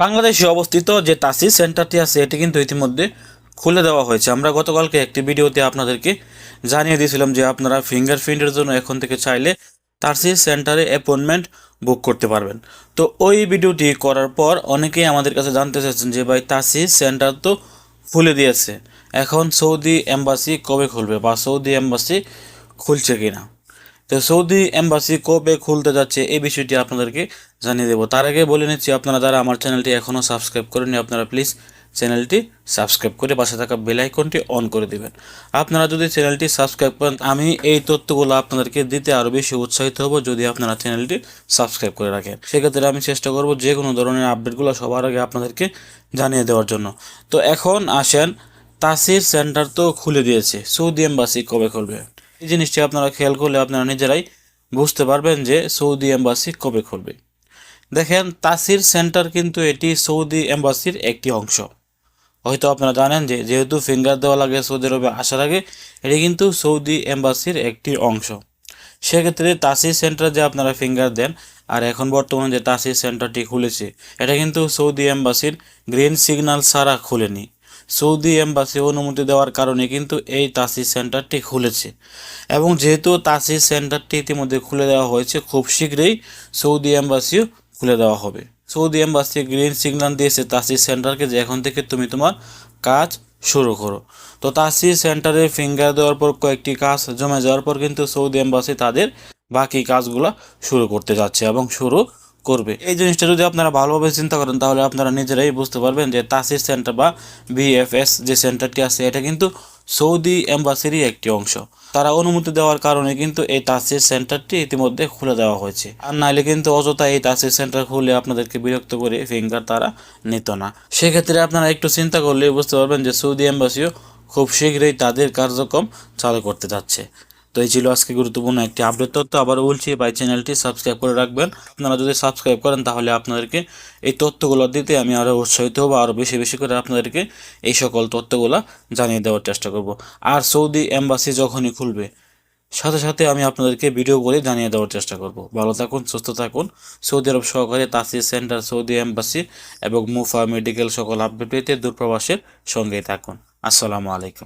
বাংলাদেশে অবস্থিত যে তাসিস সেন্টারটি আছে এটি কিন্তু ইতিমধ্যে খুলে দেওয়া হয়েছে। আমরা গতকালকে একটি ভিডিওতে আপনাদেরকে জানিয়ে দিয়েছিলাম যে আপনারা ফিঙ্গারপ্রিন্টের জন্য এখন থেকে চাইলে তাসিস সেন্টারে অ্যাপয়েন্টমেন্ট বুক করতে পারবেন। তো ওই ভিডিওটি করার পর অনেকেই আমাদের কাছে জানতে চাচ্ছেন যে ভাই তাসিস সেন্টার তো খুলে দিয়েছে, এখন সৌদি এম্বাসি কবে খুলবে বা সৌদি এম্বাসি খুলছে কিনা। তো সৌদি এম্বাসি কবে খুলতে যাচ্ছে এই বিষয়টি আপনাদেরকে জানিয়ে দেবো। তার আগে বলে নিচ্ছি, আপনারা যারা আমার চ্যানেলটি এখনও সাবস্ক্রাইব করেননি আপনারা প্লিজ চ্যানেলটি সাবস্ক্রাইব করে পাশে থাকা বেল আইকনটি অন করে দিবেন। আপনারা যদি চ্যানেলটি সাবস্ক্রাইব করেন আমি এই তথ্যগুলো আপনাদেরকে দিতে আরও বেশি উৎসাহিত হব যদি আপনারা চ্যানেলটি সাবস্ক্রাইব করে রাখেন। সেক্ষেত্রে আমি চেষ্টা করব যে কোনো ধরনের আপডেটগুলো সবার আগে আপনাদেরকে জানিয়ে দেওয়ার জন্য। তো এখন আসেন, তাসির সেন্টার তো খুলে দিয়েছে, সৌদি এম্বাসি কবে খুলবে এই জিনিসটি আপনারা খেয়াল করলে আপনারা নিজেরাই বুঝতে পারবেন যে সৌদি এম্বাসি কবে খুলবে। দেখেন, তাসির সেন্টার কিন্তু এটি সৌদি এম্বাসির একটি অংশ। হয়তো আপনারা জানেন যে যেহেতু ফিঙ্গার দেওয়া লাগে সৌদি আরবে আসার আগে, এটি কিন্তু সৌদি এম্বাসির একটি অংশ। সেক্ষেত্রে তাসির সেন্টার যে আপনারা ফিঙ্গার দেন আর এখন বর্তমানে যে তাসির সেন্টারটি খুলেছে এটা কিন্তু সৌদি এম্বাসির গ্রিন সিগন্যাল ছাড়া খুলেনি। সৌদি এম্বাসি অনুমতি দেওয়ার কারণে কিন্তু এই তাসির সেন্টারটি খুলেছে, এবং যেহেতু তাসির সেন্টারটি ইতিমধ্যে খুলে দেওয়া হয়েছে খুব শীঘ্রই সৌদি এম্বাসিও খুলে দেওয়া হবে। সৌদি এম্বাসি গ্রিন সিগন্যাল দিয়েছে তাসির সেন্টারকে যে এখন থেকে তুমি তোমার কাজ শুরু করো। তো তাসির সেন্টারে ফিঙ্গার দেওয়ার পর কয়েকটি কাজ জমে যাওয়ার পর কিন্তু সৌদি এম্বাসি তাদের বাকি কাজগুলো শুরু করতে যাচ্ছে এবং শুরু করবে। এই জিনিসটা যদি আপনারা ভালোভাবে চিন্তা করেন তাহলে আপনারা নিজেরাই বুঝতে পারবেন যে তাসির সেন্টার বা বিএফএস যে সেন্টারটি আছে এটা কিন্তু সৌদি এম্বাসিরই একটি অংশ। তারা অনুমতি দেওয়ার কারণে কিন্তু এই তাসির সেন্টারটি ইতিমধ্যে খুলে দেওয়া হয়েছে, আর নাইলে কিন্তু অযথা এই তাসির সেন্টার খুলে আপনাদেরকে বিরক্ত করে ফিঙ্গার তারা নিত না। সেক্ষেত্রে আপনারা একটু চিন্তা করলে বুঝতে পারবেন যে সৌদি এম্বাসিও খুব শীঘ্রই তাদের কার্যক্রম চালু করতে যাচ্ছে। তো এই ছিল আজকে গুরুত্বপূর্ণ একটি আপডেট তথ্য। আবার বলছি ভাই, চ্যানেলটি সাবস্ক্রাইব করে রাখবেন। আপনারা যদি সাবস্ক্রাইব করেন তাহলে আপনাদেরকে এই তথ্যগুলো দিতে আমি আরও উৎসাহিত হব, আরও বেশি বেশি করে আপনাদেরকে এই সকল তথ্যগুলো জানিয়ে দেওয়ার চেষ্টা করব। আর সৌদি এম্বাসি যখনই খুলবে সাথে সাথে আমি আপনাদেরকে ভিডিও করে জানিয়ে দেওয়ার চেষ্টা করব। ভালো থাকুন, সুস্থ থাকুন। সৌদি আরব সহকারে তাসির সেন্টার, সৌদি এম্বাসি এবং মুফা মেডিকেল সকল আপডেট পেতে দূরপ্রবাসের সঙ্গেই থাকুন। আসসালামু আলাইকুম।